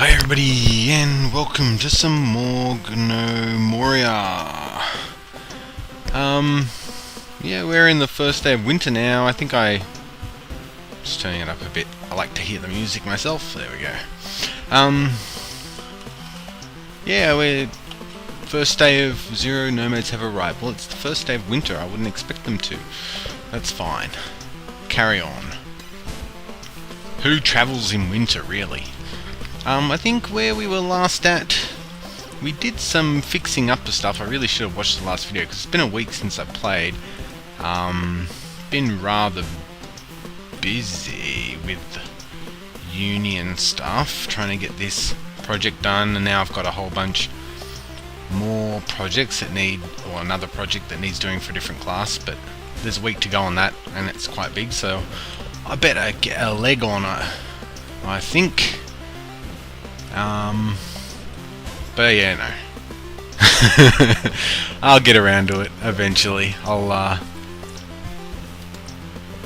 Hi everybody, and welcome to some more Gnomoria. Yeah, we're in the first day of winter now. I think just turning it up a bit. I like to hear the music myself. There we go. Yeah, we're first day of zero nomads have arrived. Well, it's the first day of winter. I wouldn't expect them to. That's fine. Carry on. Who travels in winter, really? I think where we were last at, we did some fixing up to stuff. I really should have watched the last video because it's been a week since I played. Been rather busy with uni and stuff, trying to get this project done, and now I've got a whole bunch more projects that need, or another project that needs doing for a different class, but there's a week to go on that, and it's quite big, so I better get a leg on it, I think. But yeah, no. I'll get around to it eventually.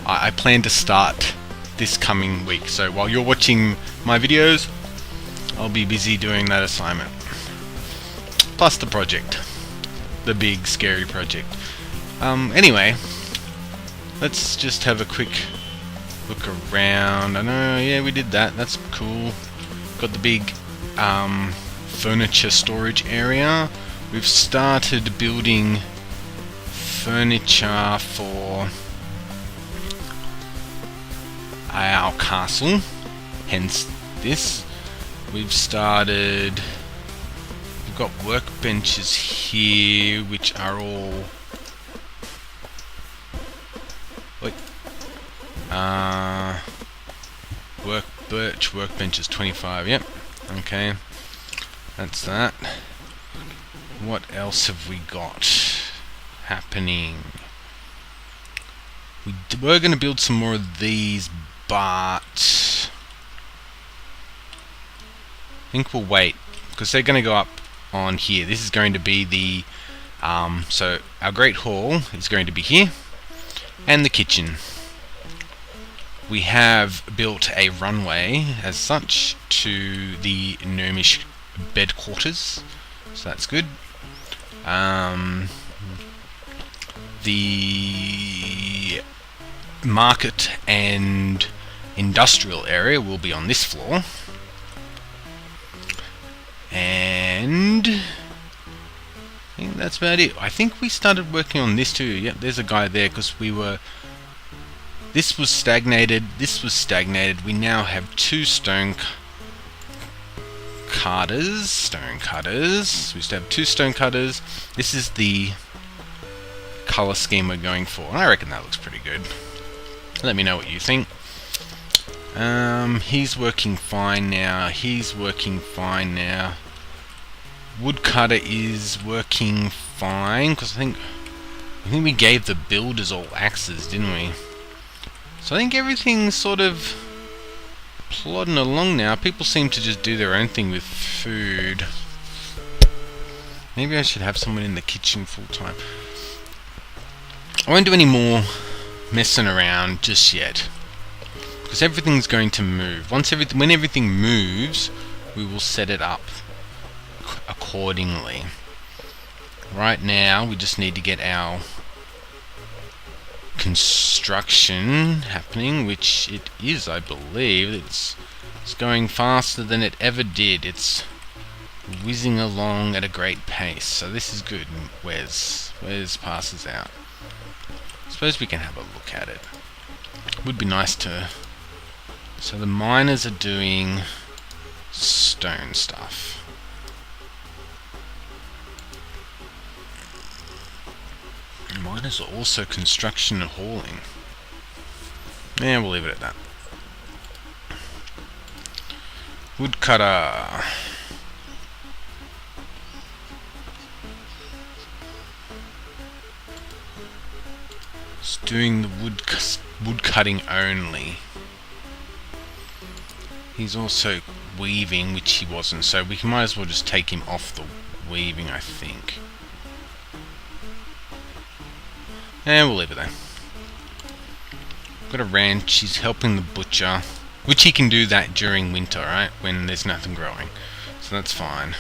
I plan to start this coming week, so while you're watching my videos, I'll be busy doing that assignment. Plus the project. The big, scary project. Anyway, let's just have a quick look around. I know, yeah, we did that. That's cool. Got the big furniture storage area. We've started building furniture for our castle, hence this. We've got workbenches here which are all birch workbench is 25, yep, okay, that's that. What else have we got happening? We're going to build some more of these, but I think we'll wait, because they're going to go up on here. This is going to be the, so our great hall is going to be here, and the kitchen. We have built a runway as such to the gnomish bed quarters, so that's good. The market and industrial area will be on this floor, and I think that's about it. I think we started working on this too. Yep, there's a guy there, because this was stagnated, this was stagnated. We now have two stone cutters. We used to have two stone cutters. This is the color scheme we're going for, and I reckon that looks pretty good. Let me know what you think. He's working fine now. Woodcutter is working fine, because I think we gave the builders all axes, didn't we? So I think everything's sort of plodding along now. People seem to just do their own thing with food. Maybe I should have someone in the kitchen full time. I won't do any more messing around just yet, because everything's going to move. When everything moves, we will set it up accordingly. Right now, we just need to get our construction happening, which it is, I believe. It's going faster than it ever did. It's whizzing along at a great pace, so this is good. Wes passes out. I suppose we can have a look at it. Would be nice to. So the miners are doing stone stuff. Miners are also construction and hauling. Yeah, we'll leave it at that. Woodcutter. It's doing the wood cutting only. He's also weaving, which he wasn't, so we might as well just take him off the weaving, I think. And we'll leave it there. Got a ranch, he's helping the butcher. Which he can do that during winter, right? When there's nothing growing. So that's fine.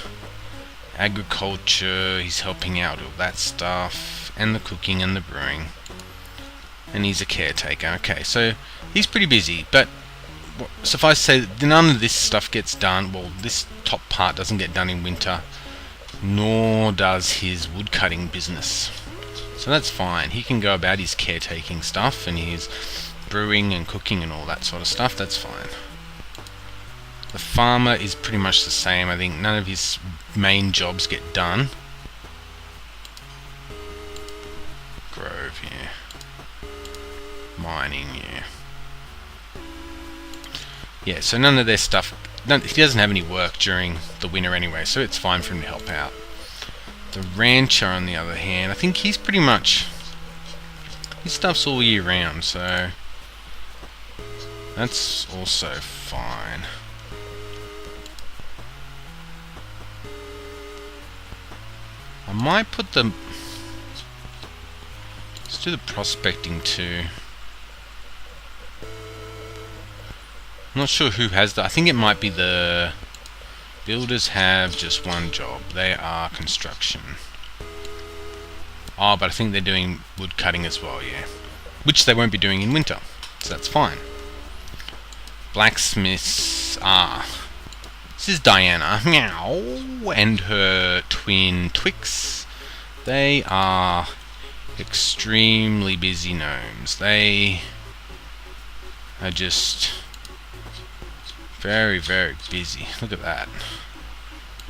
Agriculture, he's helping out all that stuff. And the cooking and the brewing. And he's a caretaker. Okay, so he's pretty busy. But suffice to say, none of this stuff gets done. Well, this top part doesn't get done in winter. Nor does his woodcutting business. So that's fine. He can go about his caretaking stuff and his brewing and cooking and all that sort of stuff. That's fine. The farmer is pretty much the same. I think none of his main jobs get done. Grove, yeah. Mining, yeah. Yeah, so none of their stuff... he doesn't have any work during the winter anyway, so it's fine for him to help out. The rancher, on the other hand, I think he's pretty much... his stuff's all year round, so... that's also fine. I might put the... let's do the prospecting too. I'm not sure who has that. I think it might be the... builders have just one job. They are construction. Oh, but I think they're doing wood cutting as well, yeah. Which they won't be doing in winter. So that's fine. Blacksmiths are... this is Diana. Meow. And her twin Twix. They are extremely busy gnomes. They are just... very, very busy. Look at that.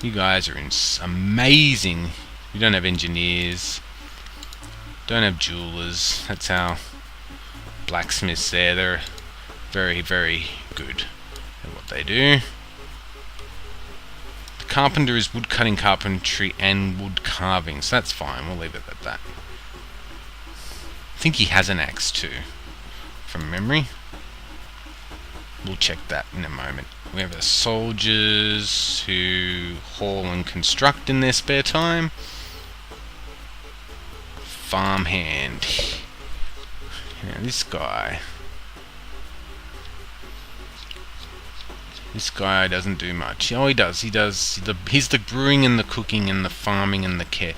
You guys are amazing. You don't have engineers. Don't have jewelers. That's how blacksmiths there. They're very, very good at what they do. The carpenter is wood cutting, carpentry, and wood carving. So that's fine. We'll leave it at that. I think he has an axe too, from memory. We'll check that in a moment. We have the soldiers who haul and construct in their spare time. Farmhand. Now this guy. This guy doesn't do much. Oh, he does. He's the brewing and the cooking and the farming and the care.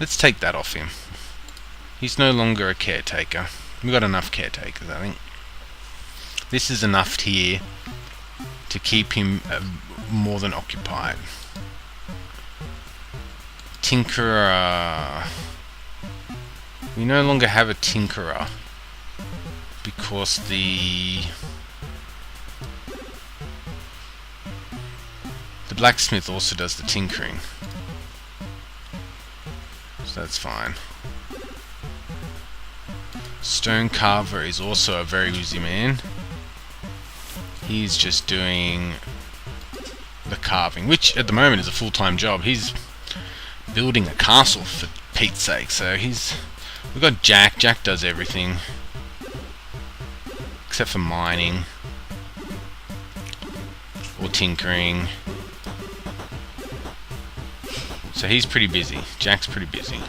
Let's take that off him. He's no longer a caretaker. We've got enough caretakers, I think. This is enough here to keep him more than occupied. Tinkerer. We no longer have a tinkerer because the blacksmith also does the tinkering. So that's fine. Stone carver is also a very busy man. He's just doing the carving, which at the moment is a full-time job. He's building a castle, for Pete's sake. So we've got Jack. Jack does everything except for mining or tinkering. So he's pretty busy. Jack's pretty busy.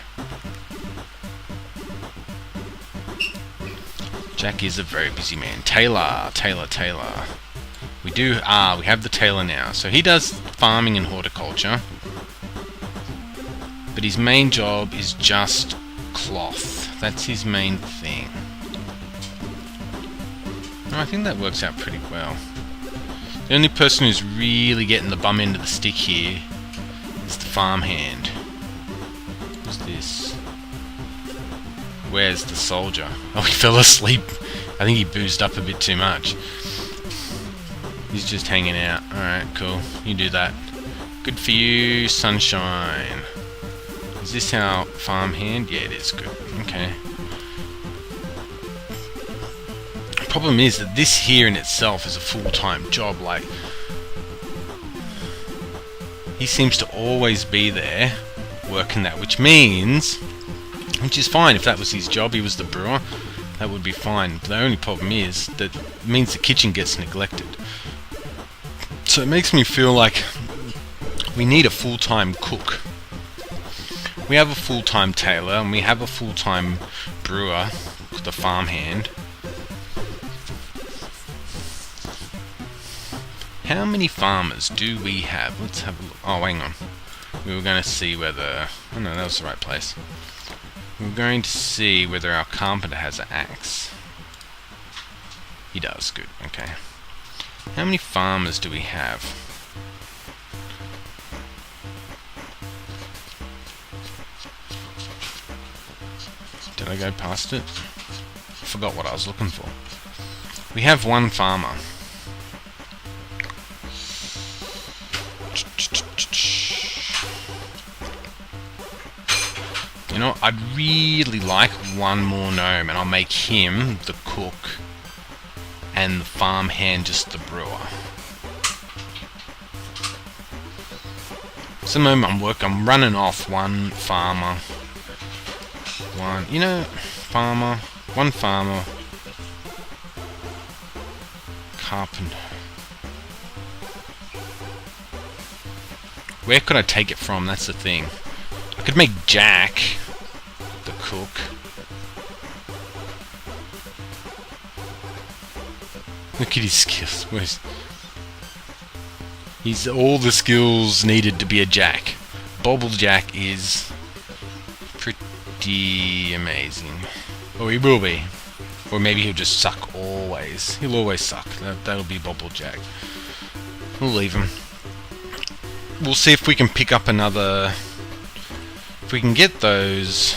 Jack is a very busy man. Taylor. We have the tailor now. So he does farming and horticulture. But his main job is just cloth. That's his main thing. I think that works out pretty well. The only person who's really getting the bum end of the stick here is the farmhand. Who's this? Where's the soldier? Oh, he fell asleep. I think he boozed up a bit too much. He's just hanging out. Alright, cool. You do that. Good for you, sunshine. Is this our farmhand? Yeah, it is. Good. Okay. The problem is that this here in itself is a full-time job. Like, he seems to always be there working that, which is fine. If that was his job, he was the brewer, that would be fine. The only problem is that it means the kitchen gets neglected. So it makes me feel like we need a full-time cook. We have a full-time tailor and we have a full-time brewer, the farmhand. How many farmers do we have? Let's have a look. Oh, hang on. We were going to see whether... Oh no, that was the right place. We were going to see whether our carpenter has an axe. He does, good, okay. How many farmers do we have? Did I go past it? I forgot what I was looking for. We have one farmer. You know, I'd really like one more gnome, and I'll make him the cook and the farmhand just the brewer. So at the moment I'm running off one farmer. One farmer. Carpenter. Where could I take it from? That's the thing. I could make Jack the cook. Look at his skills. He's all the skills needed to be a Jack. Bobble Jack is pretty amazing. Or he will be. Or maybe he'll just suck always. He'll always suck. That'll be Bobble Jack. We'll leave him. We'll see if we can pick up another... If we can get those...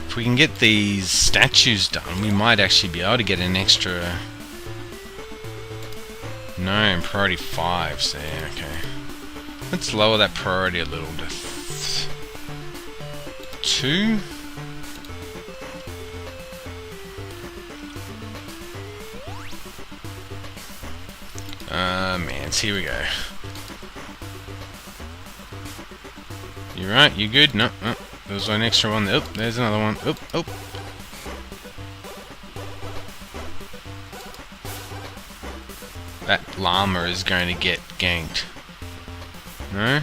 If we can get these statues done, we might actually be able to get an extra... No, priority 5s there, okay. Let's lower that priority a little to 2. Man, here we go. You right? You good? No, no. There's an extra one. Oh, there's another one. Oh, oh. That llama is going to get ganked. No?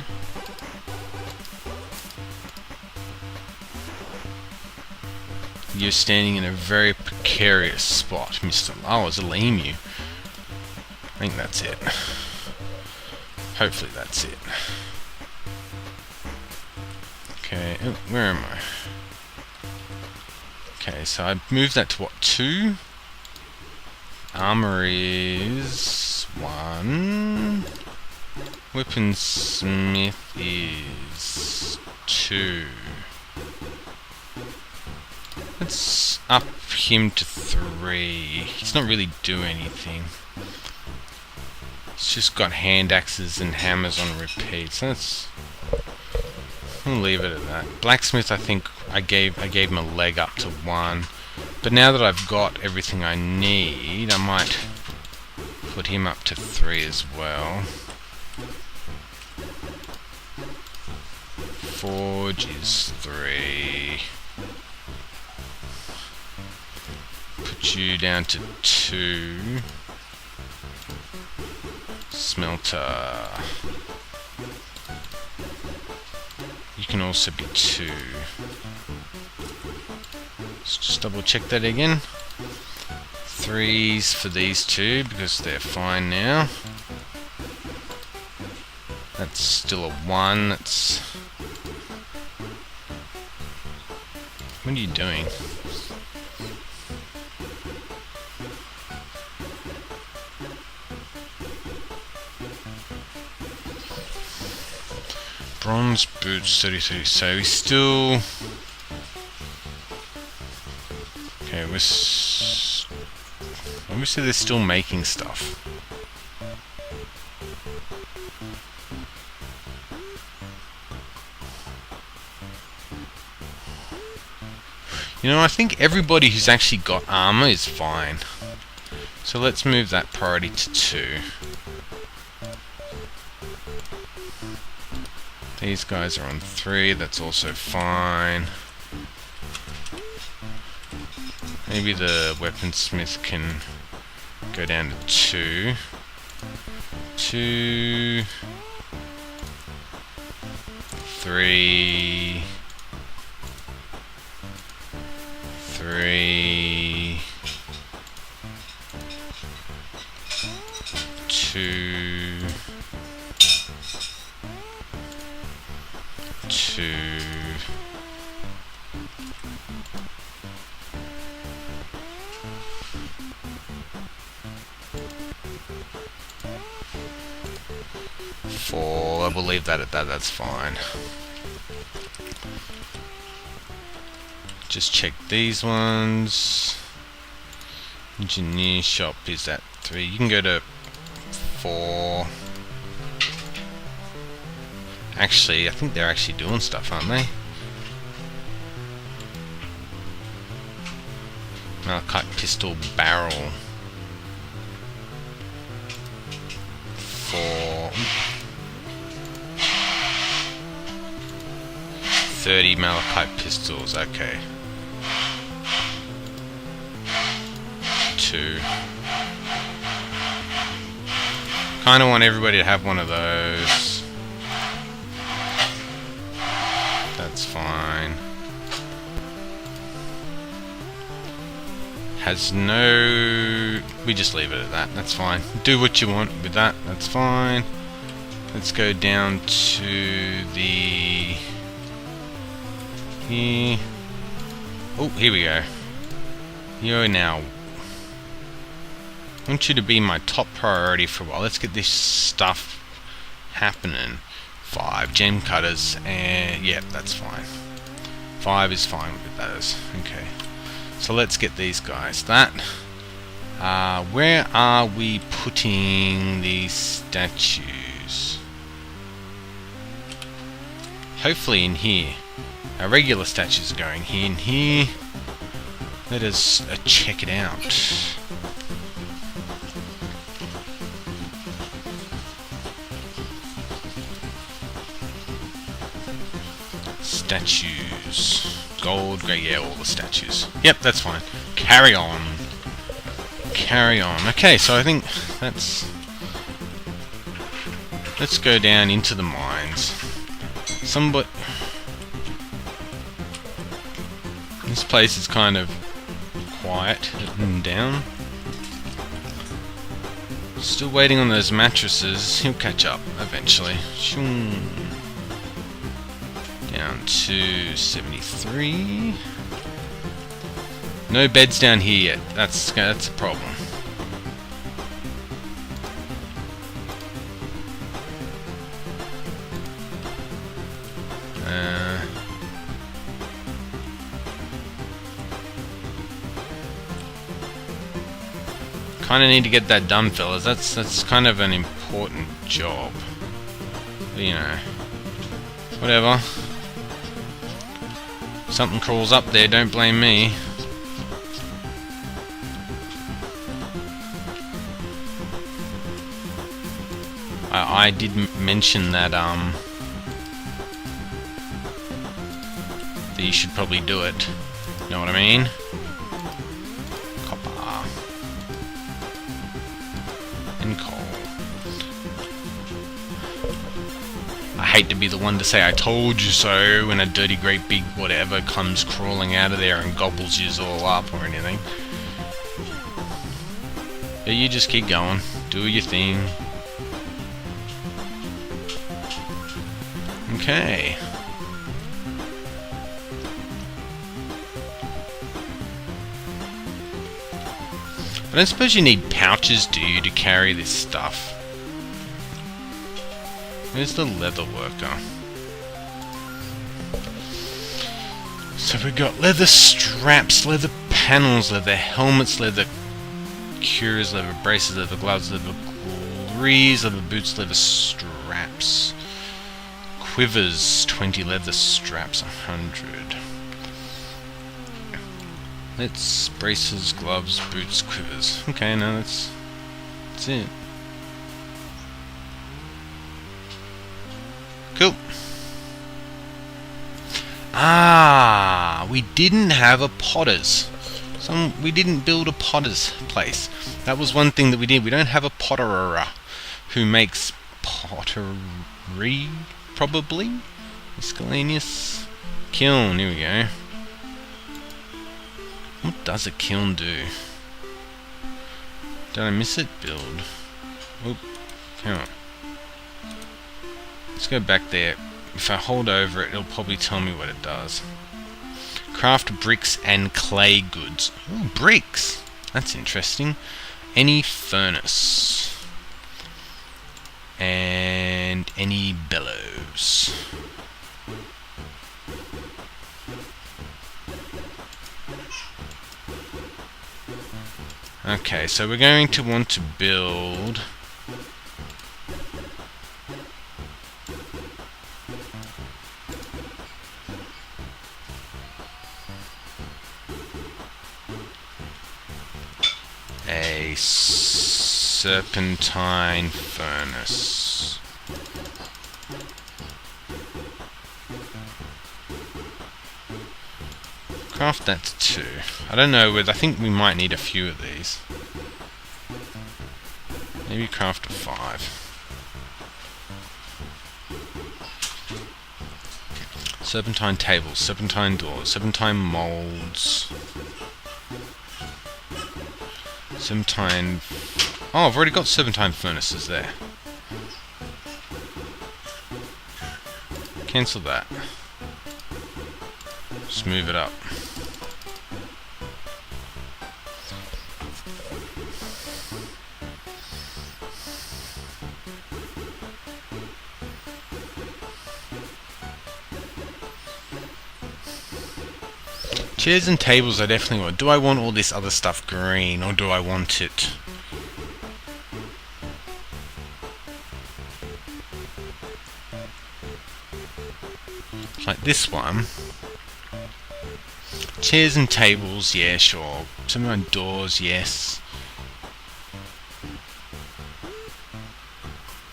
You're standing in a very precarious spot, Mr. Oh, it's a emu. I think that's it. Hopefully that's it. Okay, oh, where am I? Okay, so I moved that to what, 2? Armor is 1. Weaponsmith is 2. Let's up him to 3. He's not really doing anything. He's just got hand axes and hammers on repeat. So I'll leave it at that. Blacksmith, I think I gave him a leg up to 1. But now that I've got everything I need, I might put him up to 3 as well. Forge is 3. Put you down to 2. Smelter. You can also be 2. Let's just double check that again. 3s for these 2 because they're fine now. That's still a 1. That's... What are you doing? Bronze boots 33, so he's still... Okay, obviously they're still making stuff. You know, I think everybody who's actually got armor is fine. So let's move that priority to 2. These guys are on 3, that's also fine. Maybe the weaponsmith can go down to 2. 2... 3... 3, 2, 2, 4. I will leave that at that, that's fine. Just check these ones. Engineer shop is at 3. You can go to 4. Actually, I think they're actually doing stuff, aren't they? Malachite pistol barrel. 4. 30 malachite pistols, okay. 2. Kinda want everybody to have one of those. That's fine. Has no... We just leave it at that, that's fine. Do what you want with that, that's fine. Let's go down to the... Here. Oh, here we go. You're now... I want you to be my top priority for a while. Let's get this stuff happening. 5 gem cutters, and yeah, that's fine. 5 is fine with those. Okay, so let's get these guys. That. Where are we putting these statues? Hopefully in here. Our regular statues are going here and here. Let us check it out. Statues. Gold, grey, yeah, all the statues. Yep, that's fine. Carry on. Carry on. Okay, so I think that's... Let's go down into the mines. Somebody... This place is kind of quiet and down. Still waiting on those mattresses. He'll catch up eventually. Down to 73. No beds down here yet. That's a problem. Kind of need to get that done, fellas. That's kind of an important job. But, you know, whatever. Something crawls up there, don't blame me. I did mention that that you should probably do it. Know what I mean? Copper and coal. I hate to be the one to say I told you so when a dirty great big whatever comes crawling out of there and gobbles you all up or anything. But you just keep going. Do your thing. Okay. I don't suppose you need pouches, do you, to carry this stuff? Where's the leather worker? So we've got leather straps, leather panels, leather helmets, leather cures, leather braces, leather gloves, leather greaves, leather boots, leather straps. Quivers, 20 leather straps, 100. Let's braces, gloves, boots, quivers. Okay, now that's it. Cool. Ah, we didn't have a potter's. We didn't build a potter's place. That was one thing that we did. We don't have a potterer who makes pottery, probably. Miscellaneous kiln. Here we go. What does a kiln do? Did I miss it? Build. Oop. Hang on. Let's go back there. If I hold over it, it'll probably tell me what it does. Craft bricks and clay goods. Ooh, bricks! That's interesting. Any furnace. And any bellows. Okay, so we're going to want to build a serpentine furnace. Craft that to 2. I don't know whether, I think we might need a few of these. Maybe craft to 5. Serpentine tables, serpentine doors, serpentine molds. Serpentine... Oh, I've already got serpentine furnaces there. Cancel that. Just move it up. Chairs and tables I definitely want. Do I want all this other stuff green, or do I want it... like this one? Chairs and tables, yeah, sure. Some of my doors, yes.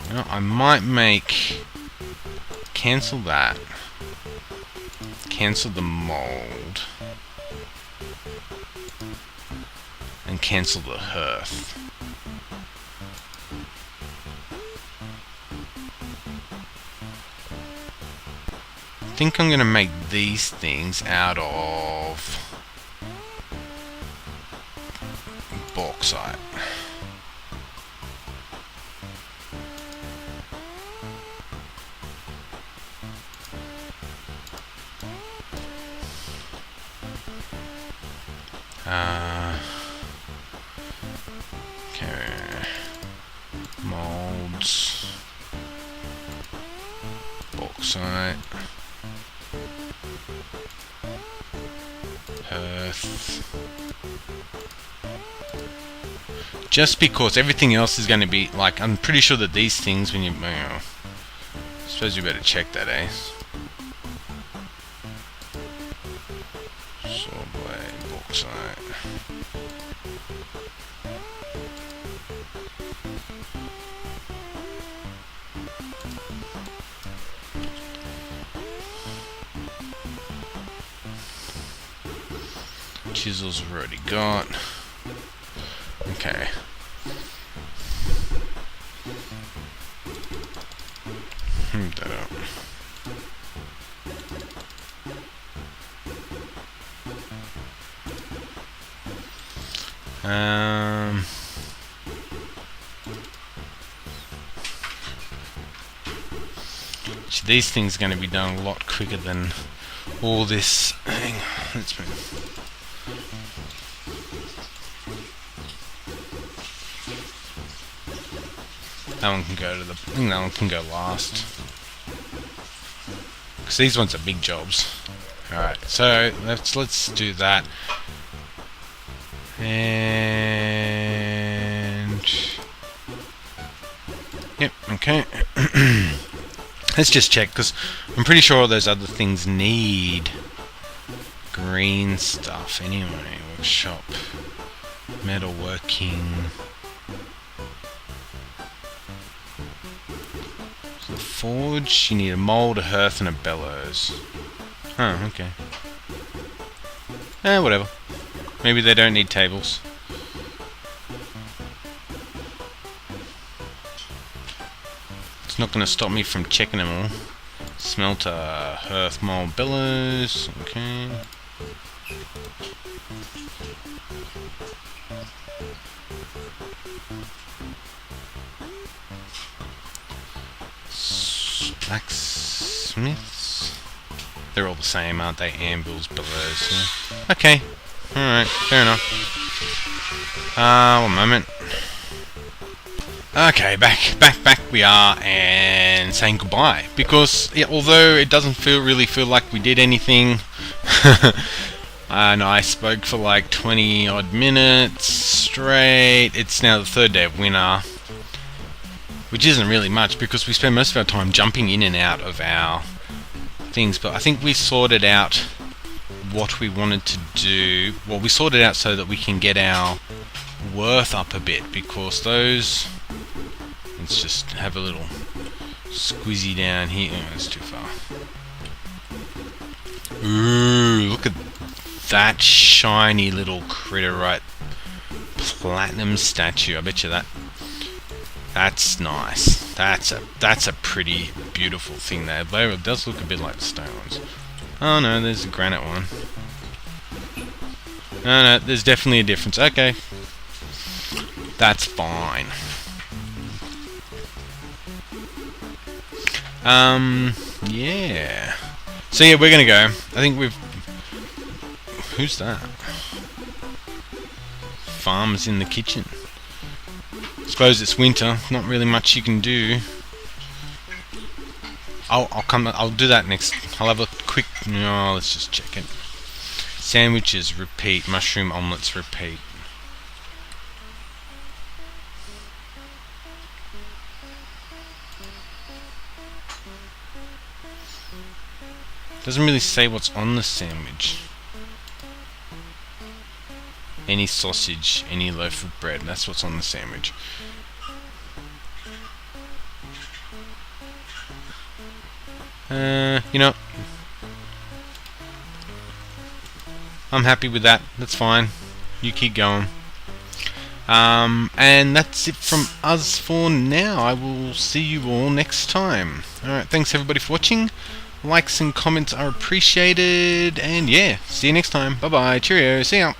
You know, I might make... cancel that. Cancel the mold. And cancel the hearth. I think I'm going to make these things out of bauxite. Okay. Molds. Bauxite. Earth. Just because everything else is going to be like, I'm pretty sure that these things, when you know, I suppose you better check that, eh? Saw blade, bauxite. Chisels we've already got. Okay. Move that up. These things are going to be done a lot quicker than all this. Hang on, let's move. That one can go to the... I think that one can go last. Because these ones are big jobs. Alright, so let's do that. And... yep, okay. Let's just check, because I'm pretty sure all those other things need green stuff anyway. Workshop, metalworking. So the forge, you need a mold, a hearth, and a bellows. Oh, okay. Whatever. Maybe they don't need tables. It's not going to stop me from checking them all. Smelter, hearth, mold, bellows. Okay. Blacksmiths. They're all the same, aren't they? Anvils, bellows. Yeah. Okay. Alright, fair enough. One moment. Okay, back we are, and saying goodbye. Because, yeah, although it doesn't really feel like we did anything, and I spoke for like 20 odd minutes straight, it's now the third day of winter, which isn't really much because we spend most of our time jumping in and out of our things, but I think we sorted out what we wanted to do. Well, we sorted out so that we can get our worth up a bit, because those... Let's just have a little squizzy down here. Oh, that's too far. Ooh, look at that shiny little critter, right? Platinum statue. I bet you that's nice. That's a pretty beautiful thing there. Though it does look a bit like the stone ones. Oh no, there's a granite one. No, there's definitely a difference. Okay. That's fine. Yeah. So yeah, we're gonna go. I think we've... Who's that? Farmers in the kitchen. Suppose it's winter. Not really much you can do. I'll do that next. I'll have a quick... No, let's just check it. Sandwiches, repeat. Mushroom omelettes, repeat. Doesn't really say what's on the sandwich. Any sausage, any loaf of bread. That's what's on the sandwich. You know, I'm happy with that. That's fine. You keep going. And that's it from us for now. I will see you all next time. Alright, thanks everybody for watching. Likes and comments are appreciated. And yeah, see you next time. Bye bye. Cheerio. See ya.